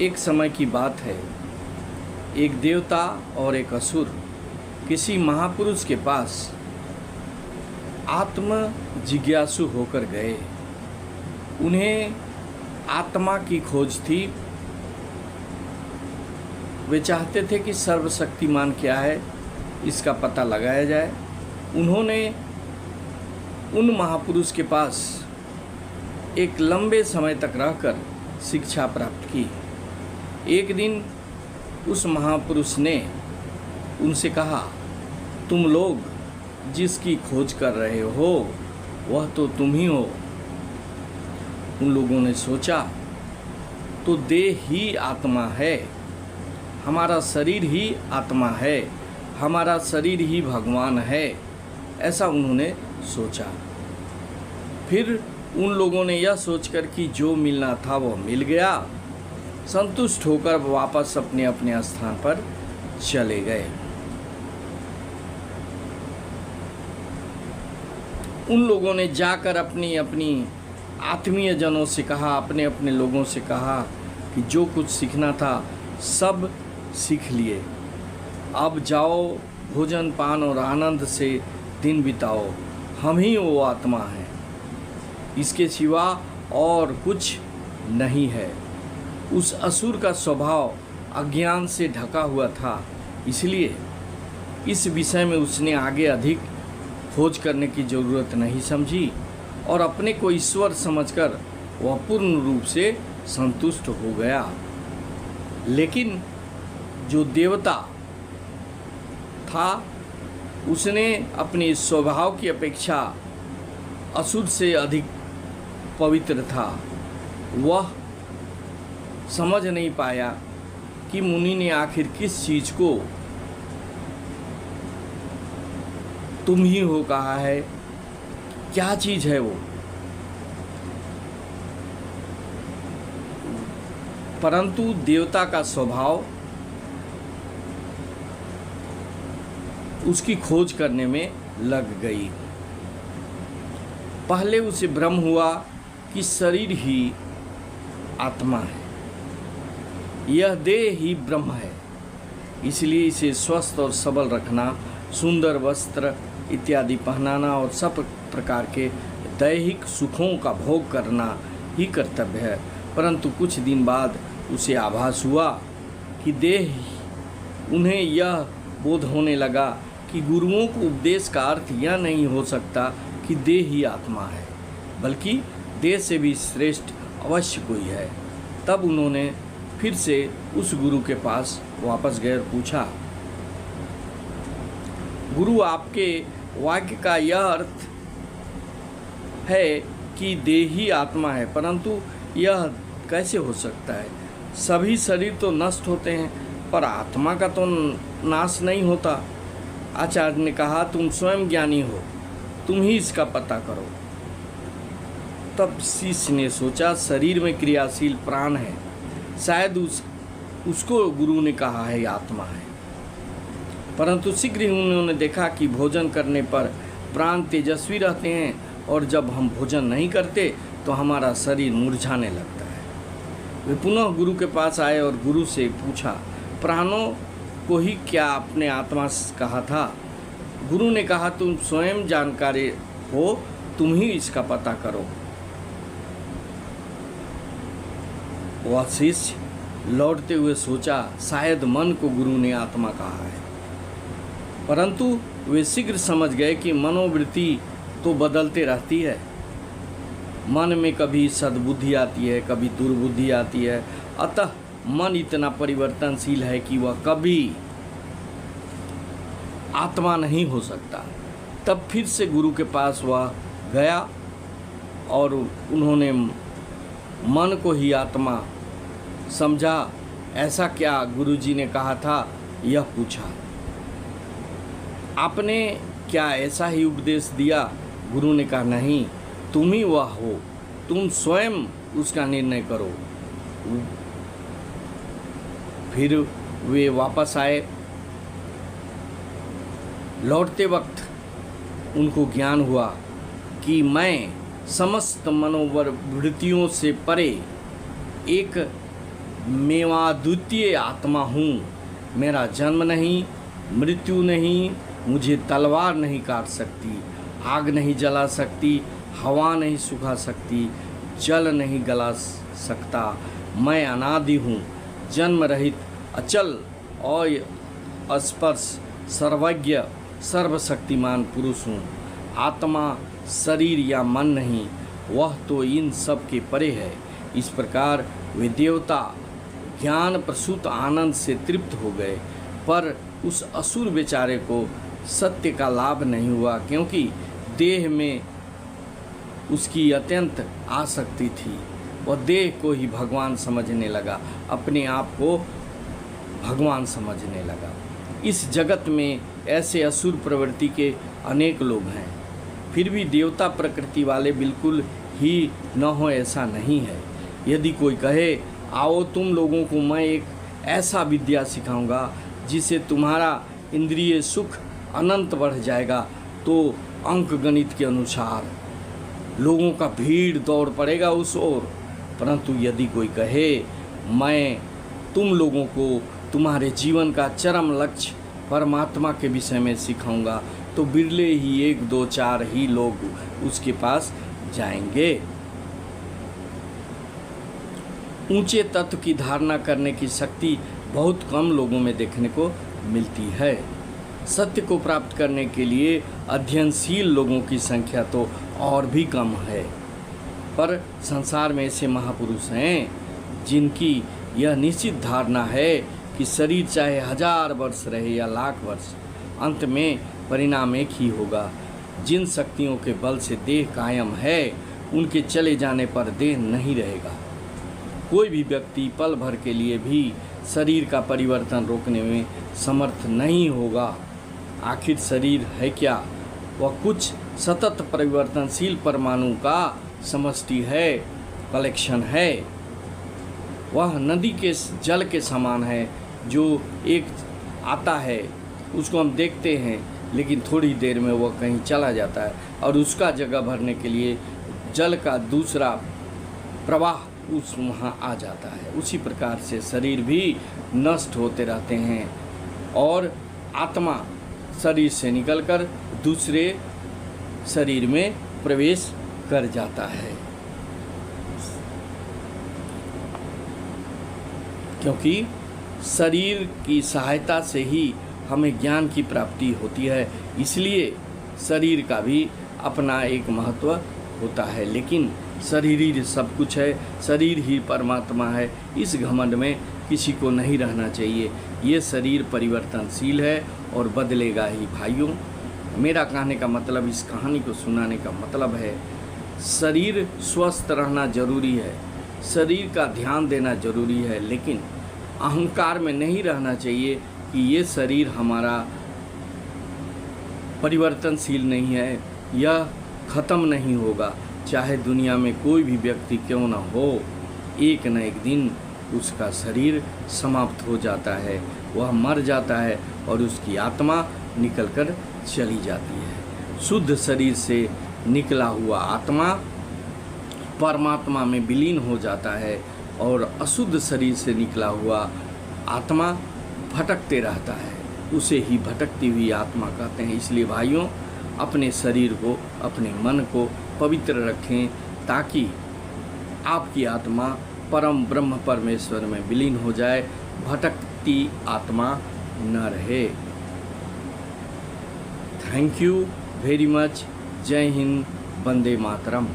एक समय की बात है, एक देवता और एक असुर किसी महापुरुष के पास आत्म जिज्ञासु होकर गए। उन्हें आत्मा की खोज थी। वे चाहते थे कि सर्वशक्तिमान क्या है, इसका पता लगाया जाए। उन्होंने उन महापुरुष के पास एक लंबे समय तक रहकर शिक्षा प्राप्त की। एक दिन उस महापुरुष ने उनसे कहा, तुम लोग जिसकी खोज कर रहे हो वह तो तुम ही हो। उन लोगों ने सोचा, तो देह ही आत्मा है, हमारा शरीर ही आत्मा है, हमारा शरीर ही भगवान है, ऐसा उन्होंने सोचा। फिर उन लोगों ने यह सोचकर कि जो मिलना था वो मिल गया, संतुष्ट होकर वापस अपने अपने स्थान पर चले गए। उन लोगों ने जाकर अपनी अपनी आत्मीय जनों से कहा, अपने अपने लोगों से कहा कि जो कुछ सीखना था सब सीख लिए, अब जाओ भोजन पान और आनंद से दिन बिताओ, हम ही वो आत्मा हैं, इसके सिवा और कुछ नहीं है। उस असुर का स्वभाव अज्ञान से ढका हुआ था, इसलिए इस विषय में उसने आगे अधिक खोज करने की ज़रूरत नहीं समझी और अपने को ईश्वर समझकर वह पूर्ण रूप से संतुष्ट हो गया। लेकिन जो देवता था उसने अपने स्वभाव की अपेक्षा असुर से अधिक पवित्र था। वह समझ नहीं पाया कि मुनि ने आखिर किस चीज़ को तुम ही हो कहा है, क्या चीज़ है वो। परंतु देवता का स्वभाव उसकी खोज करने में लग गई। पहले उसे भ्रम हुआ कि शरीर ही आत्मा है, यह देह ही ब्रह्म है, इसलिए इसे स्वस्थ और सबल रखना, सुंदर वस्त्र इत्यादि पहनाना और सब प्रकार के दैहिक सुखों का भोग करना ही कर्तव्य है। परंतु कुछ दिन बाद उसे आभास हुआ कि देह, उन्हें यह बोध होने लगा कि गुरुओं को उपदेश का अर्थ यह नहीं हो सकता कि देह ही आत्मा है, बल्कि देह से भी श्रेष्ठ अवश्य कोई है। तब उन्होंने फिर से उस गुरु के पास वापस गए और पूछा, गुरु, आपके वाक्य का यह अर्थ है कि देह ही आत्मा है, परंतु यह कैसे हो सकता है? सभी शरीर तो नष्ट होते हैं पर आत्मा का तो नाश नहीं होता। आचार्य ने कहा, तुम स्वयं ज्ञानी हो, तुम ही इसका पता करो। तब शिष्य ने सोचा, शरीर में क्रियाशील प्राण है, शायद उसको गुरु ने कहा है आत्मा है। परंतु शीघ्र ही उन्होंने देखा कि भोजन करने पर प्राण तेजस्वी रहते हैं और जब हम भोजन नहीं करते तो हमारा शरीर मुरझाने लगता है। वे पुनः गुरु के पास आए और गुरु से पूछा, प्राणों को ही क्या आपने आत्मा कहा था? गुरु ने कहा, तुम स्वयं जानकारी हो, तुम ही इसका पता करो। वह शिष्य लौटते हुए सोचा, शायद मन को गुरु ने आत्मा कहा है। परंतु वे शीघ्र समझ गए कि मनोवृत्ति तो बदलते रहती है। मन में कभी सद्बुद्धि आती है, कभी दुर्बुद्धि आती है, अतः मन इतना परिवर्तनशील है कि वह कभी आत्मा नहीं हो सकता। तब फिर से गुरु के पास वह गया और उन्होंने मन को ही आत्मा समझा। ऐसा क्या गुरुजी ने कहा था, यह पूछा। आपने क्या ऐसा ही उपदेश दिया? गुरु ने कहा, नहीं, तुम ही वह हो, तुम स्वयं उसका निर्णय करो। फिर वे वापस आए। लौटते वक्त उनको ज्ञान हुआ कि मैं समस्त मनोवृत्तियों से परे एक मेवाद्वितीय आत्मा हूँ। मेरा जन्म नहीं, मृत्यु नहीं, मुझे तलवार नहीं काट सकती, आग नहीं जला सकती, हवा नहीं सुखा सकती, जल नहीं गला सकता। मैं अनादि हूँ, जन्म रहित, अचल और स्पर्श, सर्वज्ञ, सर्वशक्तिमान पुरुष हूँ। आत्मा शरीर या मन नहीं, वह तो इन सब के परे है। इस प्रकार वे देवता ज्ञान प्रसूत आनंद से तृप्त हो गए, पर उस असुर बेचारे को सत्य का लाभ नहीं हुआ, क्योंकि देह में उसकी अत्यंत आसक्ति थी। वह देह को ही भगवान समझने लगा, अपने आप को भगवान समझने लगा। इस जगत में ऐसे असुर प्रवृत्ति के अनेक लोग हैं, फिर भी देवता प्रकृति वाले बिल्कुल ही न हो ऐसा नहीं है। यदि कोई कहे आओ तुम लोगों को मैं एक ऐसा विद्या सिखाऊंगा जिससे तुम्हारा इंद्रिय सुख अनंत बढ़ जाएगा, तो अंक गणित के अनुसार लोगों का भीड़ दौड़ पड़ेगा उस ओर। परंतु यदि कोई कहे मैं तुम लोगों को तुम्हारे जीवन का चरम लक्ष्य परमात्मा के विषय में सिखाऊंगा, तो बिरले ही 1, 2, 4 ही लोग उसके पास जाएंगे। ऊंचे तत्व की धारणा करने की शक्ति बहुत कम लोगों में देखने को मिलती है। सत्य को प्राप्त करने के लिए अध्ययनशील लोगों की संख्या तो और भी कम है, पर संसार में ऐसे महापुरुष हैं जिनकी यह निश्चित धारणा है कि शरीर चाहे 1000 वर्ष रहे या लाख वर्ष, अंत में परिणाम एक ही होगा। जिन शक्तियों के बल से देह कायम है, उनके चले जाने पर देह नहीं रहेगा। कोई भी व्यक्ति पल भर के लिए भी शरीर का परिवर्तन रोकने में समर्थ नहीं होगा। आखिर शरीर है क्या? वह कुछ सतत परिवर्तनशील परमाणु का समष्टि है, कलेक्शन है। वह नदी के जल के समान है, जो एक आता है, उसको हम देखते हैं, लेकिन थोड़ी देर में वह कहीं चला जाता है और उसका जगह भरने के लिए जल का दूसरा प्रवाह उस वहाँ आ जाता है। उसी प्रकार से शरीर भी नष्ट होते रहते हैं और आत्मा शरीर से निकलकर दूसरे शरीर में प्रवेश कर जाता है, क्योंकि शरीर की सहायता से ही हमें ज्ञान की प्राप्ति होती है। इसलिए शरीर का भी अपना एक महत्व होता है, लेकिन शरीर ही सब कुछ है, शरीर ही परमात्मा है, इस घमंड में किसी को नहीं रहना चाहिए। ये शरीर परिवर्तनशील है और बदलेगा ही भाइयों। मेरा कहने का मतलब, इस कहानी को सुनाने का मतलब है, शरीर स्वस्थ रहना जरूरी है, शरीर का ध्यान देना जरूरी है, लेकिन अहंकार में नहीं रहना चाहिए कि ये शरीर हमारा परिवर्तनशील नहीं है, यह ख़त्म नहीं होगा। चाहे दुनिया में कोई भी व्यक्ति क्यों ना हो, एक न एक दिन उसका शरीर समाप्त हो जाता है, वह मर जाता है और उसकी आत्मा निकलकर चली जाती है। शुद्ध शरीर से निकला हुआ आत्मा परमात्मा में विलीन हो जाता है और अशुद्ध शरीर से निकला हुआ आत्मा भटकते रहता है, उसे ही भटकती हुई आत्मा कहते हैं। इसलिए भाइयों, अपने शरीर को, अपने मन को पवित्र रखें, ताकि आपकी आत्मा परम ब्रह्म परमेश्वर में विलीन हो जाए, भटकती आत्मा न रहे। Thank you very much. जय हिंद, वंदे मातरम।